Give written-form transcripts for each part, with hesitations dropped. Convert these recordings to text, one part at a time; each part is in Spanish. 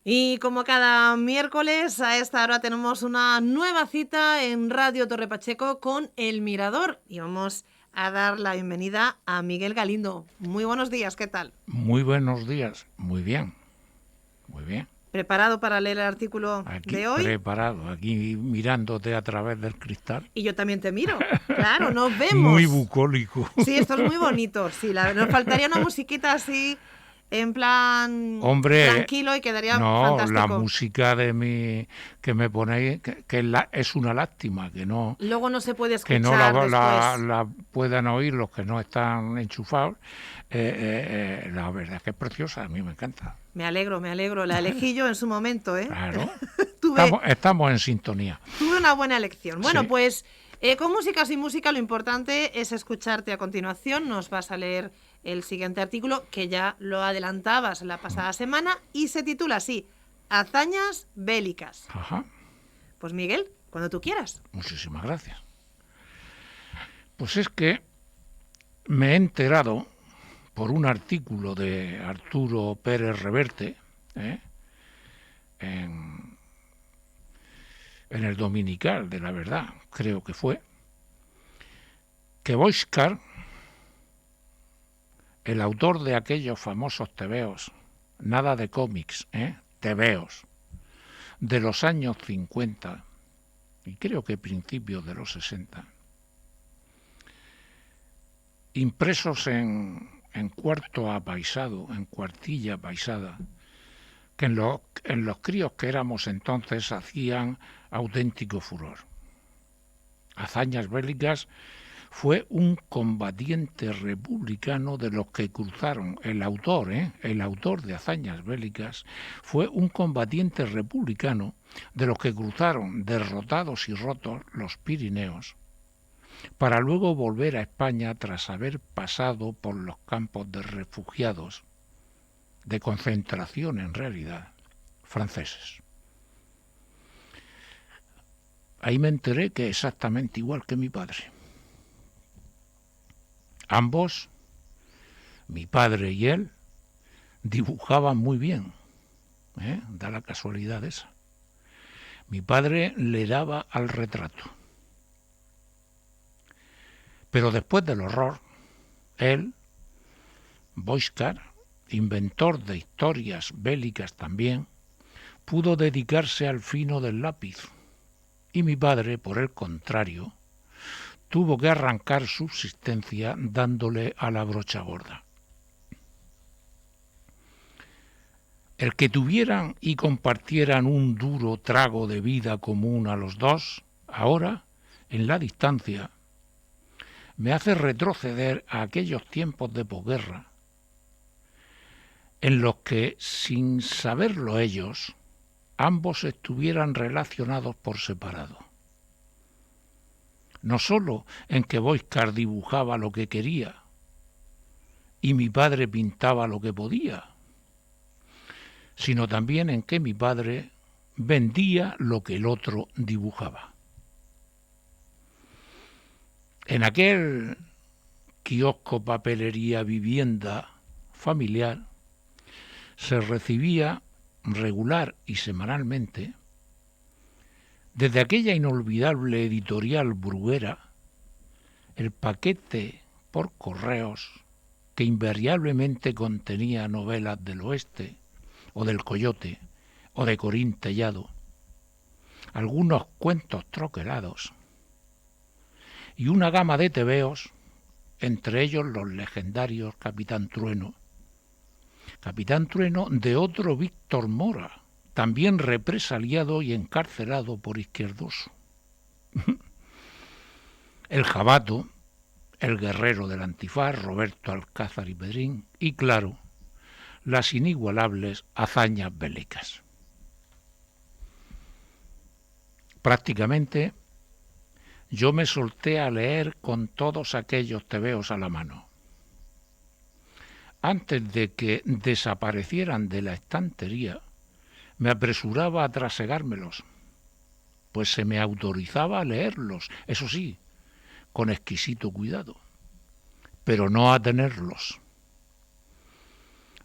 Y como cada miércoles a esta hora tenemos una nueva cita en Radio Torre Pacheco con El Mirador y vamos a dar la bienvenida a Miguel Galindo. Muy buenos días, ¿qué tal? Muy buenos días, muy bien, muy bien. ¿Preparado para leer el artículo Aquí de hoy? preparado, aquí mirándote a través del cristal. Y yo también te miro. Claro, nos Muy vemos. bucólico. Sí, esto es muy bonito. Sí, nos faltaría una musiquita así en plan Hombre, tranquilo y quedaría no, la fantástico. música de mi que me ponéis, que es una lástima Luego no se puede que no escuchar después. la puedan oír los que no están enchufados. La verdad es que es preciosa, a mí me encanta. Me alegro, me alegro. La elegí yo en su momento, ¿eh? Claro, tuve, estamos en sintonía. tuve una buena elección. Bueno, Sí. pues con música sin música lo importante es escucharte a continuación. Nos vas a leer el siguiente artículo que ya lo adelantabas la pasada semana y se titula así, Hazañas bélicas. Ajá, Pues Miguel, cuando tú quieras. muchísimas gracias. Pues es que me he enterado por un artículo de Arturo Pérez Reverte, ¿eh? en, en el Dominical de la Verdad, creo que fue, que Boixcar, el autor de aquellos famosos tebeos, nada de cómics, tebeos, de los años 50 y creo que principios de los 60, impresos en cuarto apaisado, en cuartilla apaisada, que en los críos que éramos entonces hacían auténtico furor. Hazañas bélicas fue un combatiente republicano de los que cruzaron, el autor de Hazañas bélicas, fue un combatiente republicano de los que cruzaron derrotados y rotos los Pirineos, para luego volver a España tras haber pasado por los campos de refugiados, de concentración en realidad, franceses. Ahí me enteré que exactamente igual que mi padre. Ambos, mi padre y él, dibujaban muy bien, da la casualidad esa. Mi padre le daba al retrato. Pero después del horror, él, Boixcar, inventor de historias bélicas también, pudo dedicarse al fino del lápiz. Y mi padre, por el contrario, tuvo que arrancar subsistencia dándole a la brocha gorda. El que tuvieran y compartieran un duro trago de vida común a los dos, ahora, en la distancia, me hace retroceder a aquellos tiempos de posguerra, en los que, sin saberlo ellos, ambos estuvieran relacionados por separado. No sólo en que Boixcar dibujaba lo que quería y mi padre pintaba lo que podía, sino también en que mi padre vendía lo que el otro dibujaba. En aquel kiosco, papelería, vivienda familiar se recibía regular y semanalmente, desde aquella inolvidable editorial Bruguera, el paquete por correos que invariablemente contenía novelas del oeste, o del Coyote, o de Corín Tellado, algunos cuentos troquelados, y una gama de tebeos, entre ellos los legendarios Capitán Trueno de otro Víctor Mora, también represaliado y encarcelado por Izquierdoso. El Jabato, el guerrero del Antifaz, Roberto Alcázar y Pedrín, y claro, las inigualables hazañas bélicas. Prácticamente yo me solté a leer con todos aquellos tebeos a la mano. Antes de que desaparecieran de la estantería, me apresuraba a trasegármelos, pues se me autorizaba a leerlos, eso sí, con exquisito cuidado, pero no a tenerlos,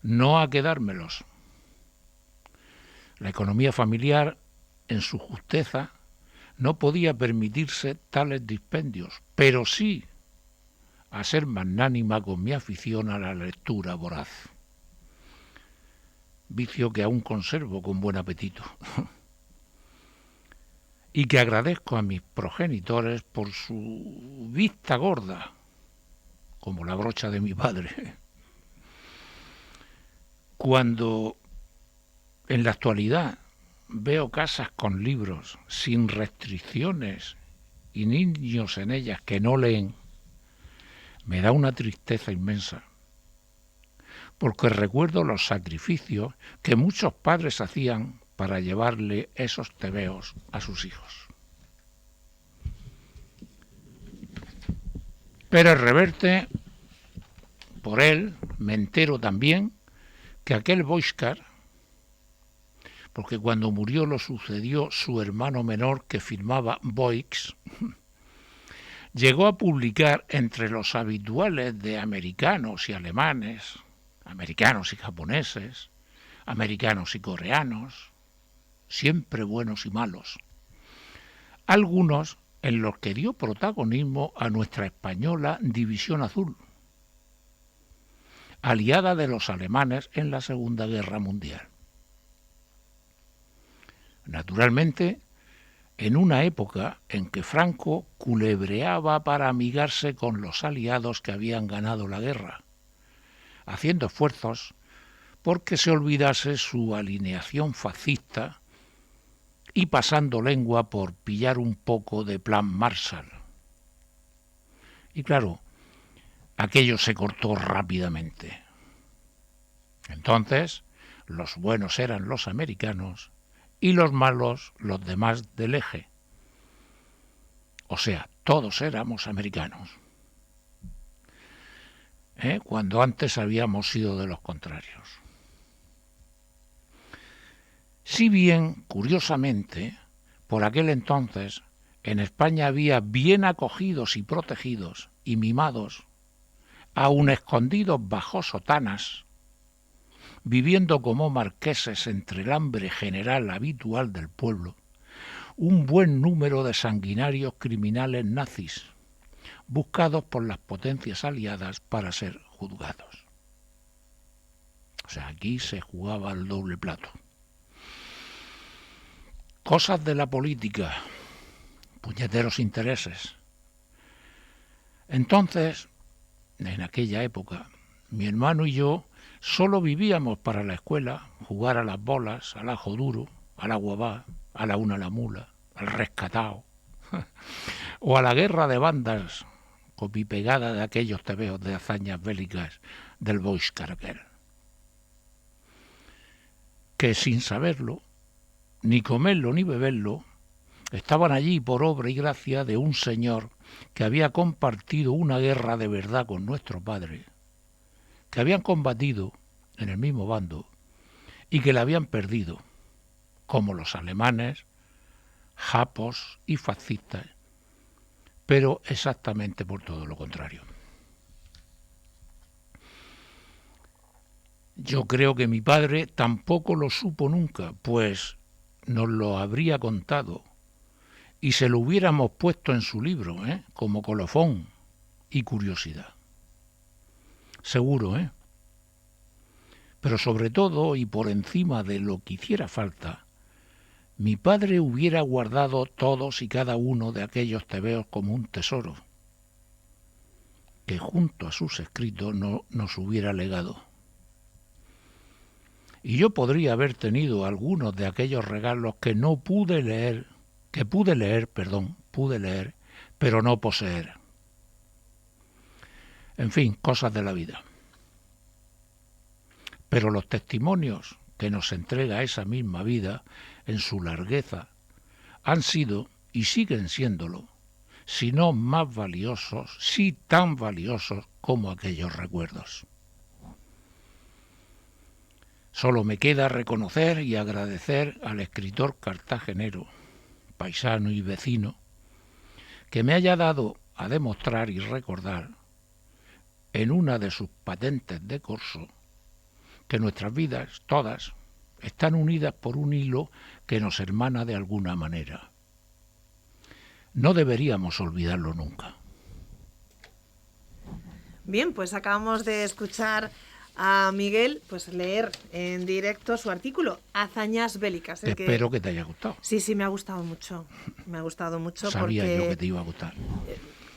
no a quedármelos. La economía familiar, en su justeza, no podía permitirse tales dispendios, pero sí a ser magnánima con mi afición a la lectura voraz, vicio que aún conservo con buen apetito, y que agradezco a mis progenitores por su vista gorda, como la brocha de mi padre. Cuando en la actualidad veo casas con libros sin restricciones y niños en ellas que no leen, me da una tristeza inmensa, porque recuerdo los sacrificios que muchos padres hacían para llevarle esos tebeos a sus hijos. Pérez Reverte, por él me entero también que aquel Boixcar, porque cuando murió lo sucedió su hermano menor que firmaba Boix, llegó a publicar entre los habituales de americanos y alemanes, americanos y japoneses, americanos y coreanos, siempre buenos y malos, algunos en los que dio protagonismo a nuestra española División Azul, aliada de los alemanes en la Segunda Guerra Mundial. Naturalmente, en una época en que Franco culebreaba para amigarse con los aliados que habían ganado la guerra, haciendo esfuerzos porque se olvidase su alineación fascista y pasando lengua por pillar un poco de plan Marshall. Y claro, aquello se cortó rápidamente. Entonces, los buenos eran los americanos y los malos los demás del eje. O sea, todos éramos americanos, cuando antes habíamos sido de los contrarios. Si bien, curiosamente, por aquel entonces, en España había bien acogidos y protegidos y mimados, aun escondidos bajo sotanas, viviendo como marqueses entre el hambre general habitual del pueblo, un buen número de sanguinarios criminales nazis, buscados por las potencias aliadas para ser juzgados. O sea, aquí se jugaba el doble plato. Cosas de la política, puñeteros intereses. Entonces, en aquella época, mi hermano y yo solo vivíamos para la escuela, jugar a las bolas, al ajo duro, al aguabá, a la una la mula, al rescatado, o a la guerra de bandas, copipegada de aquellos tebeos de hazañas bélicas del Boixcar aquel, que sin saberlo, ni comerlo ni beberlo, estaban allí por obra y gracia de un señor que había compartido una guerra de verdad con nuestro padre, que habían combatido en el mismo bando y que la habían perdido, como los alemanes, japos y fascistas, pero exactamente por todo lo contrario. Yo creo que mi padre tampoco lo supo nunca, pues nos lo habría contado y se lo hubiéramos puesto en su libro, como colofón y curiosidad. Seguro, Pero sobre todo y por encima de lo que hiciera falta, mi padre hubiera guardado todos y cada uno de aquellos tebeos como un tesoro, que junto a sus escritos nos hubiera legado. Y yo podría haber tenido algunos de aquellos regalos que pude leer, pero no poseer. En fin, cosas de la vida. Pero los testimonios que nos entrega esa misma vida en su largueza han sido y siguen siéndolo, si no más valiosos, sí tan valiosos como aquellos recuerdos. Solo me queda reconocer y agradecer al escritor cartagenero, paisano y vecino, que me haya dado a demostrar y recordar en una de sus patentes de corso que nuestras vidas, todas, están unidas por un hilo que nos hermana de alguna manera. No deberíamos olvidarlo nunca. Bien, pues acabamos de escuchar a Miguel pues leer en directo su artículo, Hazañas bélicas. Espero que te haya gustado. Sí, me ha gustado mucho. Me ha gustado mucho. Sabía porque yo que te iba a gustar.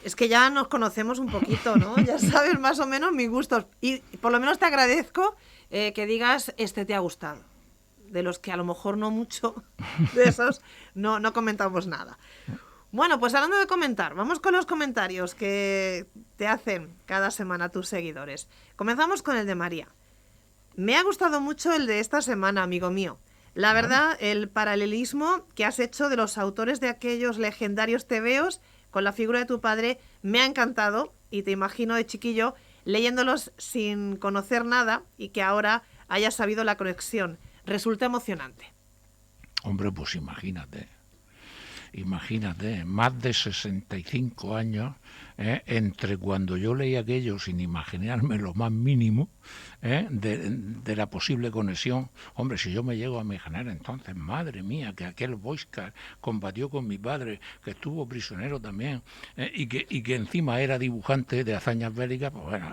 Es que ya nos conocemos un poquito, ¿no? Ya sabes más o menos mis gustos. Y por lo menos te agradezco que digas, te ha gustado. De los que a lo mejor no mucho, de esos no comentamos nada. Bueno, pues hablando de comentar, vamos con los comentarios que te hacen cada semana tus seguidores. Comenzamos con el de María. Me ha gustado mucho el de esta semana, amigo mío. La verdad, el paralelismo que has hecho de los autores de aquellos legendarios tebeos con la figura de tu padre me ha encantado y te imagino de chiquillo leyéndolos sin conocer nada y que ahora hayas sabido la conexión. Resulta emocionante. Hombre, pues imagínate, más de 65 años, entre cuando yo leí aquello sin imaginarme lo más mínimo de la posible conexión. Hombre, si yo me llego a imaginar entonces, madre mía, que aquel Boixcar combatió con mi padre, que estuvo prisionero también, y que encima era dibujante de hazañas bélicas, pues bueno,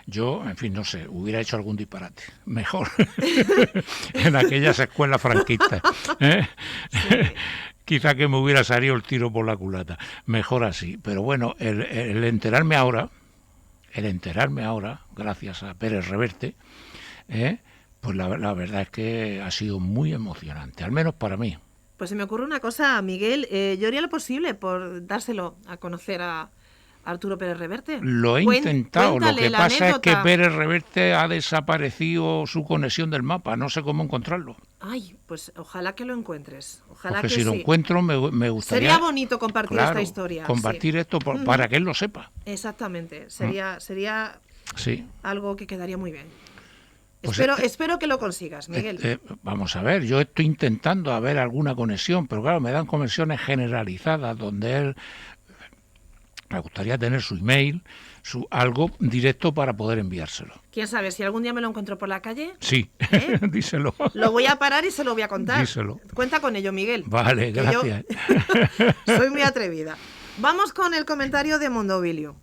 yo, en fin, no sé, hubiera hecho algún disparate, mejor, en aquellas escuelas franquistas. Sí. Quizá que me hubiera salido el tiro por la culata, mejor así. Pero bueno, el enterarme ahora, gracias a Pérez Reverte, pues la verdad es que ha sido muy emocionante, al menos para mí. Pues se me ocurre una cosa, Miguel, yo haría lo posible por dárselo a conocer a Arturo Pérez Reverte. Lo he intentado, lo que pasa es que Pérez Reverte ha desaparecido su conexión del mapa, no sé cómo encontrarlo. Ay, pues ojalá que lo encuentres. Ojalá porque que si lo encuentro me gustaría... Sería bonito compartir esta historia. Compartir esto para que él lo sepa. Exactamente, sería sí. Algo que quedaría muy bien. Pues espero que lo consigas, Miguel. Vamos a ver, yo estoy intentando ver alguna conexión, pero claro, me dan conexiones generalizadas donde él... Me gustaría tener su email, algo directo para poder enviárselo. ¿Quién sabe? Si algún día me lo encuentro por la calle... Sí, díselo. Lo voy a parar y se lo voy a contar. Díselo. Cuenta con ello, Miguel. Vale, gracias. Yo soy muy atrevida. Vamos con el comentario de Mondovilio.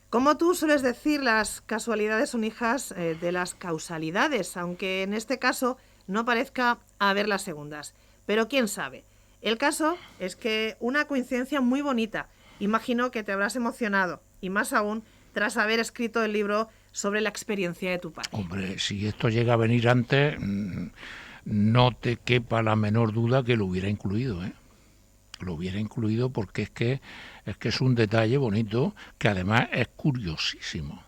Como tú sueles decir, las casualidades son hijas de las causalidades, aunque en este caso no parezca haber las segundas. Pero quién sabe. El caso es que una coincidencia muy bonita. Imagino que te habrás emocionado, y más aún tras haber escrito el libro sobre la experiencia de tu padre. Hombre, si esto llega a venir antes, no te quepa la menor duda que lo hubiera incluido, Lo hubiera incluido porque es que es un detalle bonito que además es curiosísimo.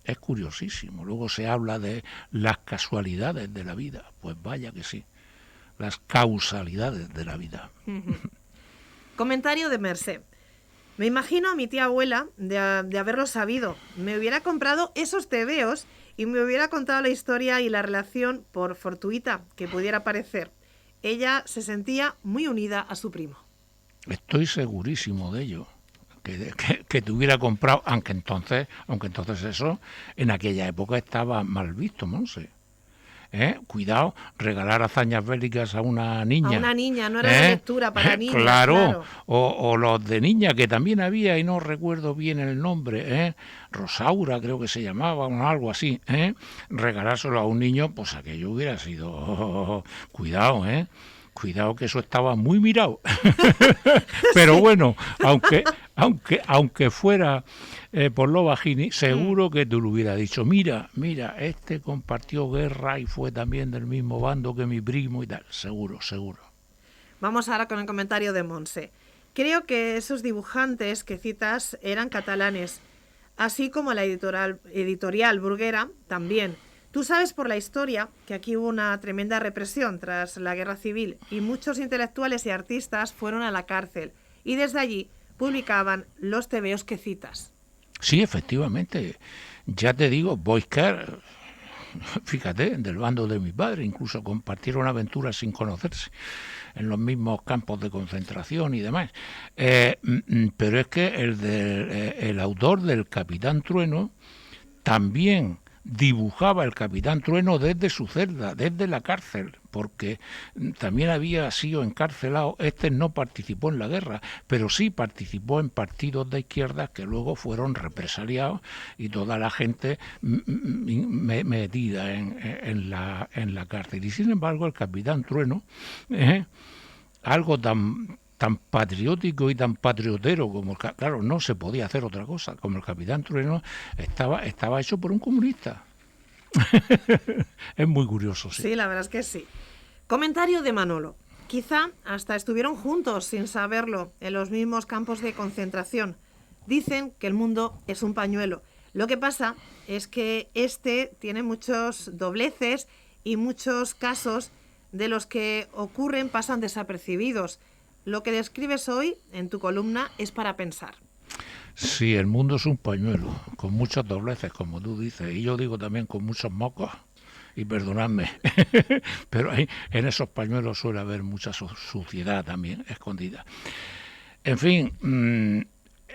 Es curiosísimo. Luego se habla de las casualidades de la vida. Pues vaya que sí. Las causalidades de la vida. Comentario de Merced. Me imagino a mi tía abuela de haberlo sabido. Me hubiera comprado esos tebeos y me hubiera contado la historia y la relación, por fortuita que pudiera parecer. Ella se sentía muy unida a su primo. Estoy segurísimo de ello. Que te hubiera comprado, aunque entonces eso en aquella época estaba mal visto, Monse. Cuidado, regalar hazañas bélicas a una niña. A una niña, no era de lectura para niños. Claro. O los de niña, que también había, y no recuerdo bien el nombre, Rosaura creo que se llamaba, o algo así. Regalárselo a un niño, pues aquello hubiera sido... Cuidado, Cuidado que eso estaba muy mirado. Pero bueno, aunque fuera por lo bajini, seguro que tú le hubieras dicho, mira, este compartió guerra y fue también del mismo bando que mi primo y tal. Seguro. Vamos ahora con el comentario de Monse. Creo que esos dibujantes que citas eran catalanes, así como la editorial Bruguera también. Tú sabes por la historia que aquí hubo una tremenda represión tras la guerra civil y muchos intelectuales y artistas fueron a la cárcel y desde allí publicaban los tebeos que citas. Sí, efectivamente. Ya te digo, Boixcar, fíjate, del bando de mi padre, incluso compartieron aventuras sin conocerse en los mismos campos de concentración y demás. Pero es que el autor del Capitán Trueno también dibujaba el Capitán Trueno desde su celda, desde la cárcel, porque también había sido encarcelado. Este no participó en la guerra, pero sí participó en partidos de izquierda que luego fueron represaliados y toda la gente metida en la cárcel. Y sin embargo el Capitán Trueno, algo tan patriótico y tan patriotero como, claro, no se podía hacer otra cosa, como el Capitán Trueno estaba hecho por un comunista. Es muy curioso, sí. Sí, la verdad es que sí. Comentario de Manolo. Quizá hasta estuvieron juntos, sin saberlo, en los mismos campos de concentración. Dicen que el mundo es un pañuelo. Lo que pasa es que este tiene muchos dobleces y muchos casos de los que ocurren pasan desapercibidos. Lo que describes hoy en tu columna es para pensar. Sí, el mundo es un pañuelo, con muchos dobleces, como tú dices, y yo digo también con muchos mocos, y perdonadme, pero ahí, en esos pañuelos suele haber mucha suciedad también escondida. En fin,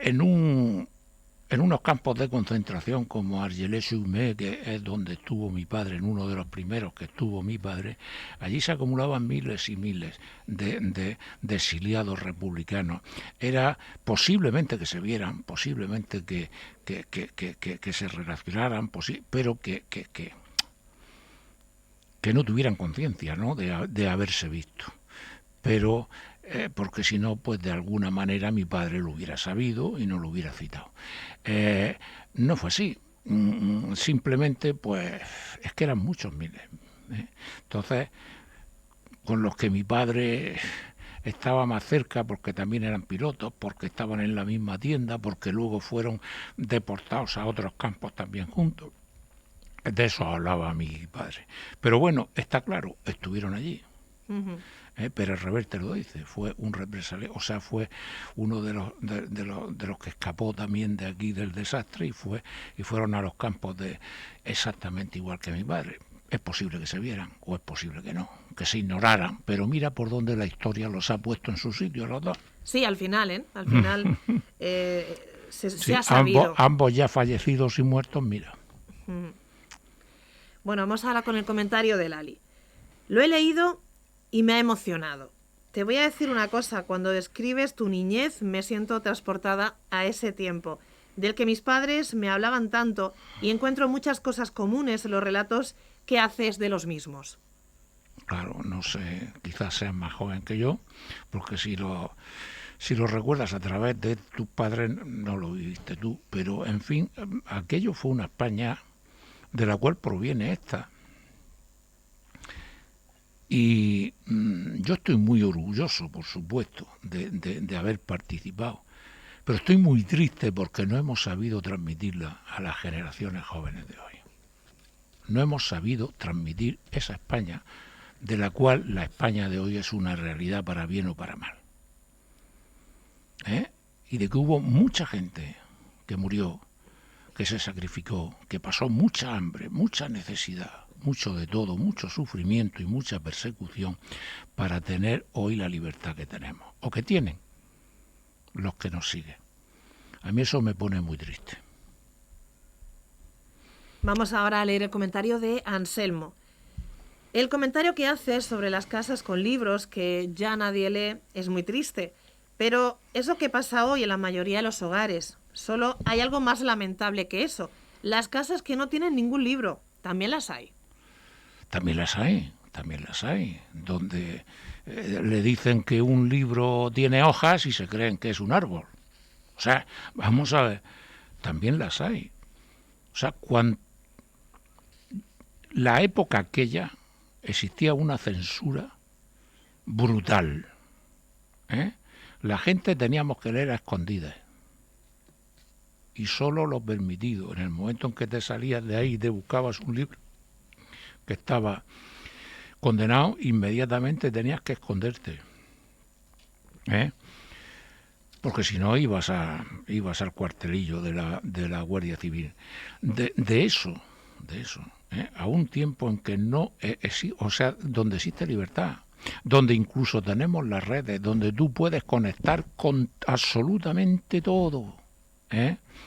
en unos campos de concentración como Argelès-sur-Mer, que es donde estuvo mi padre, en uno de los primeros que estuvo mi padre, allí se acumulaban miles y miles de exiliados republicanos. Era posiblemente que se vieran, posiblemente que se relacionaran, pero que no tuvieran conciencia, ¿no?, de haberse visto. Pero porque si no, pues de alguna manera mi padre lo hubiera sabido y no lo hubiera citado. No fue así. Simplemente, pues, es que eran muchos miles. Entonces, con los que mi padre estaba más cerca, porque también eran pilotos, porque estaban en la misma tienda, porque luego fueron deportados a otros campos también juntos. De eso hablaba mi padre. Pero bueno, está claro, estuvieron allí. Uh-huh. Pérez Reverte lo dice, fue un represaliado, o sea, fue uno de los que escapó también de aquí del desastre y fueron a los campos exactamente igual que mi padre. Es posible que se vieran o es posible que no, que se ignoraran, pero mira por dónde la historia los ha puesto en su sitio los dos. Sí, al final se ha sabido. Ambos ya fallecidos y muertos, mira. Bueno, vamos ahora con el comentario de Lali. Lo he leído y me ha emocionado. Te voy a decir una cosa, cuando describes tu niñez me siento transportada a ese tiempo, del que mis padres me hablaban tanto y encuentro muchas cosas comunes en los relatos que haces de los mismos. Claro, no sé, quizás seas más joven que yo, porque si lo recuerdas a través de tus padres, no lo viviste tú, pero en fin, aquello fue una España de la cual proviene esta. Y yo estoy muy orgulloso, por supuesto, de haber participado, pero estoy muy triste porque no hemos sabido transmitirla a las generaciones jóvenes de hoy. No hemos sabido transmitir esa España, de la cual la España de hoy es una realidad para bien o para mal. Y de que hubo mucha gente que murió, que se sacrificó, que pasó mucha hambre, mucha necesidad, mucho de todo, mucho sufrimiento y mucha persecución para tener hoy la libertad que tenemos, o que tienen los que nos siguen. A mí eso me pone muy triste. Vamos ahora a leer el comentario de Anselmo. El comentario que hace sobre las casas con libros que ya nadie lee es muy triste, pero es lo que pasa hoy en la mayoría de los hogares. Solo hay algo más lamentable que eso. Las casas que no tienen ningún libro, también las hay. También las hay, donde le dicen que un libro tiene hojas y se creen que es un árbol. O sea, vamos a ver, también las hay. O sea, la época aquella existía una censura brutal. La gente teníamos que leer a escondidas. Y solo lo permitido. En el momento en que te salías de ahí y te buscabas un libro que estaba condenado, inmediatamente tenías que esconderte. Porque si no ibas al cuartelillo de la Guardia Civil. De eso, a un tiempo en que no, o sea, donde existe libertad, donde incluso tenemos las redes, donde tú puedes conectar con absolutamente todo,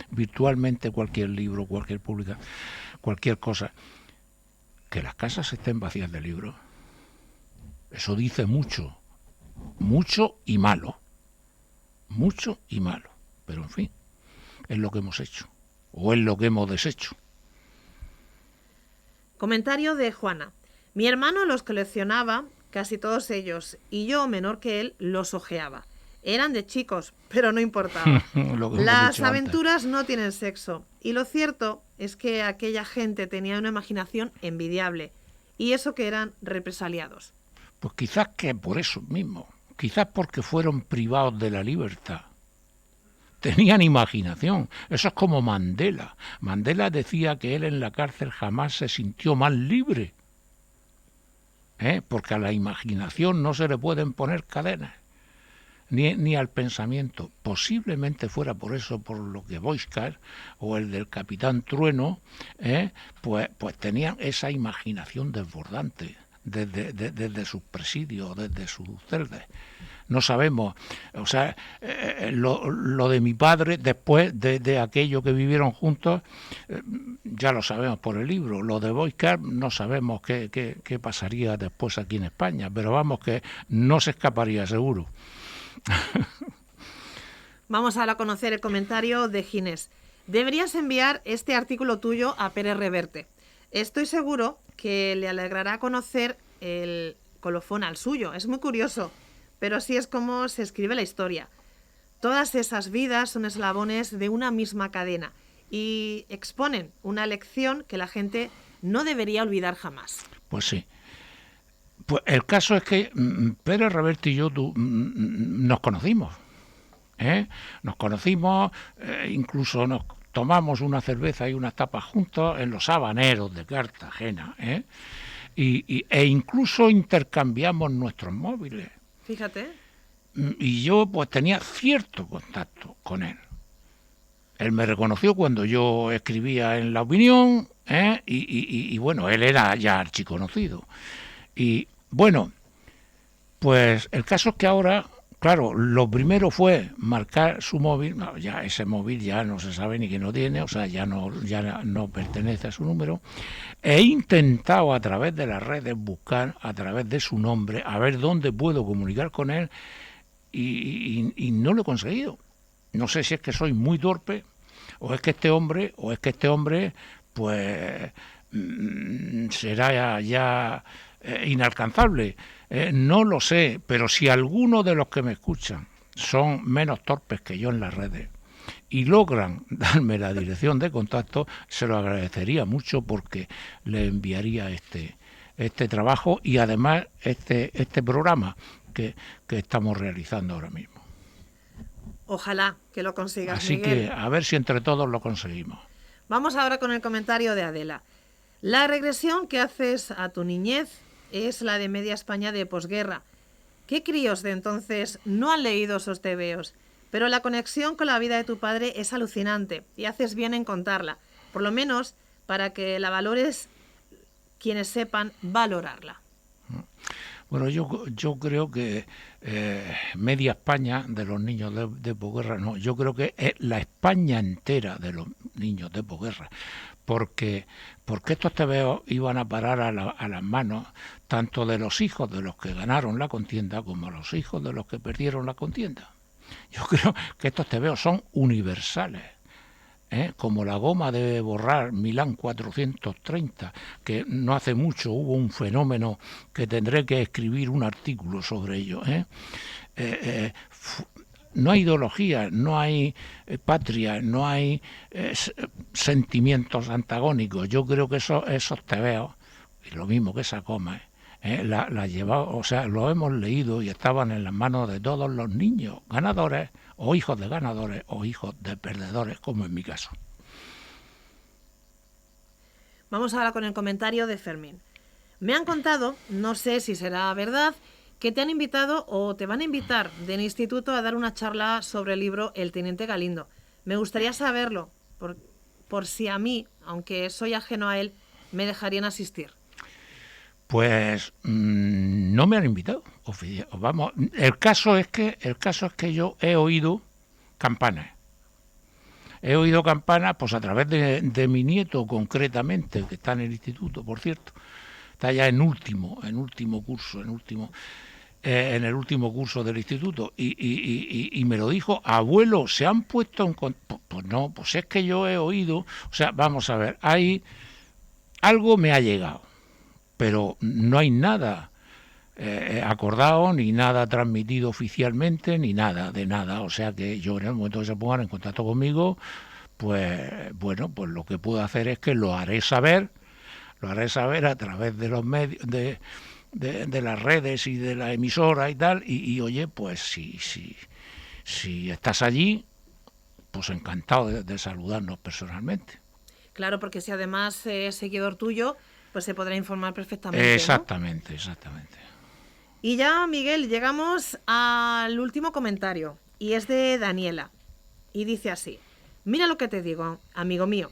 virtualmente cualquier libro, cualquier publicación, cualquier cosa, que las casas estén vacías de libros, eso dice mucho, mucho y malo, pero en fin, es lo que hemos hecho, o es lo que hemos deshecho. Comentario de Juana. Mi hermano los coleccionaba, casi todos ellos, y yo, menor que él, los hojeaba. Eran de chicos, pero no importaba. Las aventuras no tienen sexo, y lo cierto es que aquella gente tenía una imaginación envidiable, y eso que eran represaliados. Pues quizás que por eso mismo, quizás porque fueron privados de la libertad. Tenían imaginación. Eso es como Mandela. Mandela decía que él en la cárcel jamás se sintió más libre. Porque a la imaginación no se le pueden poner cadenas, ni al pensamiento. Posiblemente fuera por eso, por lo que Boixcar o el del Capitán Trueno, pues tenían esa imaginación desbordante desde sus presidios, desde sus celdas. No sabemos, o sea, lo de mi padre, después de aquello que vivieron juntos, ya lo sabemos por el libro. Lo de Boixcar no sabemos qué pasaría después aquí en España, pero vamos, que no se escaparía seguro. Vamos ahora a conocer el comentario de Ginés. Deberías enviar este artículo tuyo a Pérez Reverte. Estoy seguro que le alegrará conocer el colofón al suyo. Es muy curioso, pero así es como se escribe la historia. Todas esas vidas son eslabones de una misma cadena y exponen una lección que la gente no debería olvidar jamás. Pues sí. Pues el caso es que Pérez Reverte y yo nos conocimos. Nos conocimos, incluso nos tomamos una cerveza y unas tapas juntos en los habaneros de Cartagena. E incluso intercambiamos nuestros móviles. Fíjate. Y yo pues tenía cierto contacto con él. Él me reconoció cuando yo escribía en La Opinión, y bueno, él era ya archiconocido. Y bueno, pues el caso es que ahora, claro, lo primero fue marcar su móvil. No, ya ese móvil ya no se sabe ni quién lo tiene, o sea, ya no pertenece a su número. He intentado a través de las redes buscar a través de su nombre a ver dónde puedo comunicar con él, y no lo he conseguido. No sé si es que soy muy torpe o es que este hombre pues será ya inalcanzable. No lo sé, pero si alguno de los que me escuchan son menos torpes que yo en las redes y logran darme la dirección de contacto, se lo agradecería mucho, porque le enviaría este trabajo y además este programa que estamos realizando ahora mismo. Ojalá que lo consigas, Así Miguel. que a ver si entre todos lo conseguimos. Vamos ahora con el comentario de Adela. La regresión que haces a tu niñez es la de media España de posguerra. ¿Qué críos de entonces no han leído esos tebeos? Pero la conexión con la vida de tu padre es alucinante y haces bien en contarla, por lo menos para que la valores quienes sepan valorarla. Bueno, yo creo que media España de los niños de posguerra, no, yo creo que es la España entera de los niños de posguerra, porque estos tebeos iban a parar a las manos tanto de los hijos de los que ganaron la contienda como a los hijos de los que perdieron la contienda. Yo creo que estos tebeos son universales. Como la goma de borrar Milán 430, que no hace mucho hubo un fenómeno que tendré que escribir un artículo sobre ello. No hay ideología, no hay patria, no hay sentimientos antagónicos. Yo creo que esos tebeos, y lo mismo que esa goma, la llevaba, o sea, lo hemos leído y estaban en las manos de todos los niños ganadores, o hijos de ganadores, o hijos de perdedores, como en mi caso. Vamos ahora con el comentario de Fermín. Me han contado, no sé si será verdad, que te han invitado o te van a invitar del instituto a dar una charla sobre el libro El Teniente Galindo. Me gustaría saberlo, por si a mí, aunque soy ajeno a él, me dejarían asistir. Pues no me han invitado. Vamos, el caso es que yo he oído campanas. he oído campanas pues a través de mi nieto concretamente, que está en el instituto, por cierto. Está ya en último curso, en el último curso del instituto, y me lo dijo: abuelo, se han puesto en... Pues no, pues es que yo he oído, o sea, vamos a ver, algo me ha llegado, pero no hay nada acordado, ni nada transmitido oficialmente, ni nada, de nada. O sea que yo, en el momento que se pongan en contacto conmigo, pues bueno, pues lo que puedo hacer es que lo haré saber a través de los medios, de las redes y de la emisora y tal, y oye, pues si estás allí, pues encantado de saludarnos personalmente. Claro, porque si además es seguidor tuyo, pues se podrá informar perfectamente, Exactamente, ¿no? Exactamente. Y ya, Miguel, llegamos al último comentario, y es de Daniela, y dice así: mira lo que te digo, amigo mío,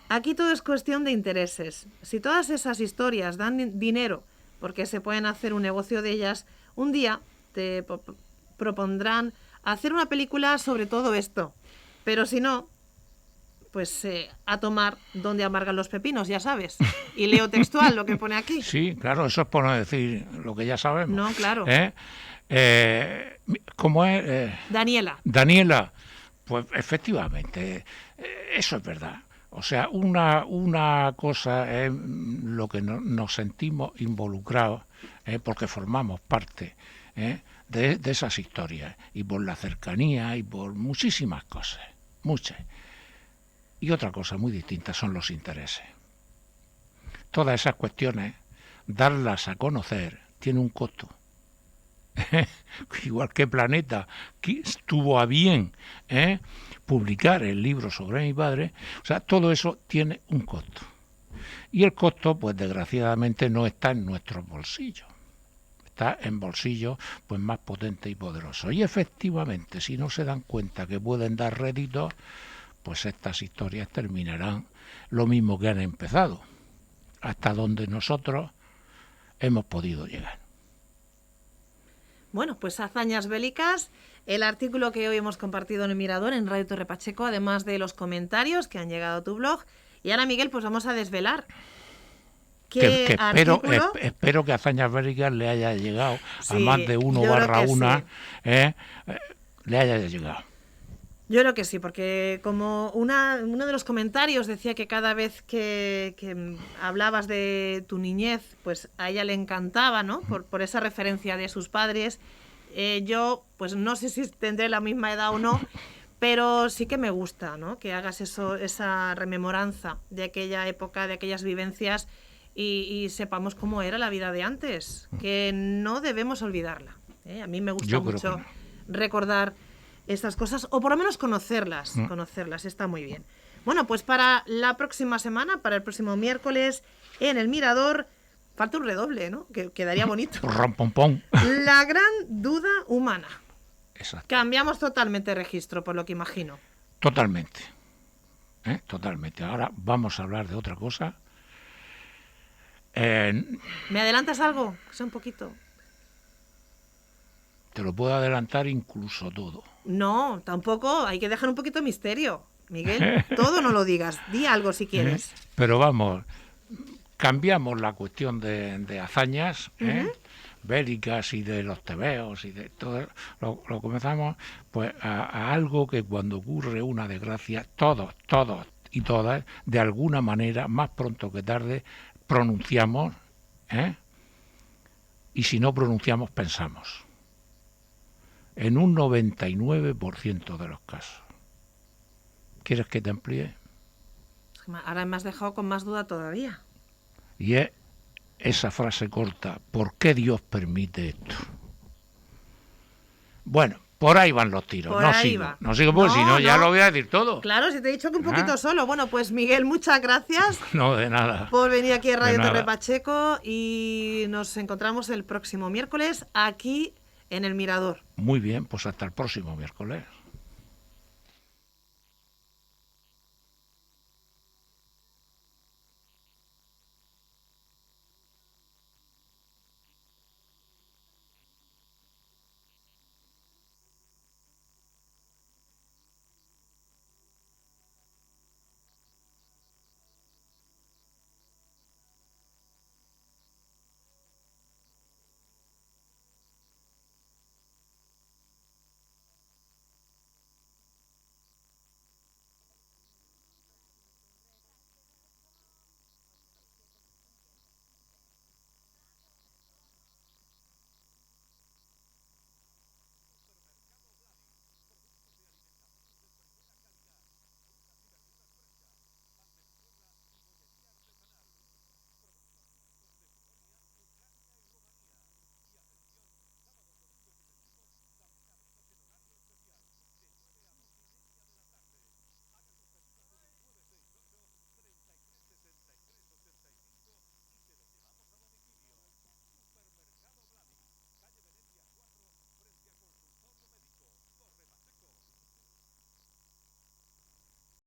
aquí todo es cuestión de intereses. Si todas esas historias dan dinero porque se pueden hacer un negocio de ellas, un día te propondrán hacer una película sobre todo esto. Pero si no, pues a tomar donde amargan los pepinos, ya sabes. Y leo textual lo que pone aquí. Sí, claro, eso es por no decir lo que ya sabemos. No, claro. ¿Cómo es? Daniela. Daniela, pues efectivamente, eso es verdad. O sea, una cosa es lo que nos sentimos involucrados, porque formamos parte de esas historias, y por la cercanía y por muchísimas cosas, muchas. Y otra cosa muy distinta son los intereses. Todas esas cuestiones, darlas a conocer, tiene un costo. Igual que Planeta, que estuvo a bien publicar el libro sobre mi padre, o sea, todo eso tiene un costo. Y el costo, pues desgraciadamente, no está en nuestros bolsillos. Está en bolsillos pues más potentes y poderosos. Y efectivamente, si no se dan cuenta que pueden dar réditos, pues estas historias terminarán lo mismo que han empezado, hasta donde nosotros hemos podido llegar. Bueno, pues hazañas bélicas, el artículo que hoy hemos compartido en el Mirador, en Radio Torre Pacheco, además de los comentarios que han llegado a tu blog. Y ahora, Miguel, pues vamos a desvelar que espero que Hazañas Bélicas le haya llegado, sí, a más de uno barra una, sí. Le haya llegado. Yo creo que sí, porque como uno de los comentarios decía que cada vez que hablabas de tu niñez, pues a ella le encantaba, ¿no? Por esa referencia de sus padres. Yo, pues no sé si tendré la misma edad o no, pero sí que me gusta, ¿no? Que hagas esa rememoranza de aquella época, de aquellas vivencias, y sepamos cómo era la vida de antes, que no debemos olvidarla. A mí me gusta mucho recordar estas cosas, o por lo menos conocerlas, está muy bien. Bueno, pues para la próxima semana, para el próximo miércoles, en el Mirador, falta un redoble, ¿no? Que quedaría bonito. La gran duda humana. Exacto. Cambiamos totalmente de registro, por lo que imagino. Totalmente. Totalmente. Ahora vamos a hablar de otra cosa. ¿Me adelantas algo? Que sea un poquito. Te lo puedo adelantar incluso todo. No, tampoco. Hay que dejar un poquito de misterio. Miguel, todo no lo digas. Di algo si quieres. Pero vamos, cambiamos la cuestión de hazañas bélicas y de los tebeos y de todo. Lo comenzamos pues a algo que cuando ocurre una desgracia, todos y todas, de alguna manera, más pronto que tarde, pronunciamos, y si no pronunciamos, pensamos. En un 99% de los casos. ¿Quieres que te amplíe? Ahora me has dejado con más duda todavía. Y es esa frase corta: ¿por qué Dios permite esto? Bueno, por ahí van los tiros. No sigo porque si no ya lo voy a decir todo. Claro, si te he dicho que un poquito solo. Bueno, pues Miguel, muchas gracias. No, de nada. Por venir aquí a Radio Torre Pacheco, y nos encontramos el próximo miércoles aquí en el Mirador. Muy bien, pues hasta el próximo miércoles.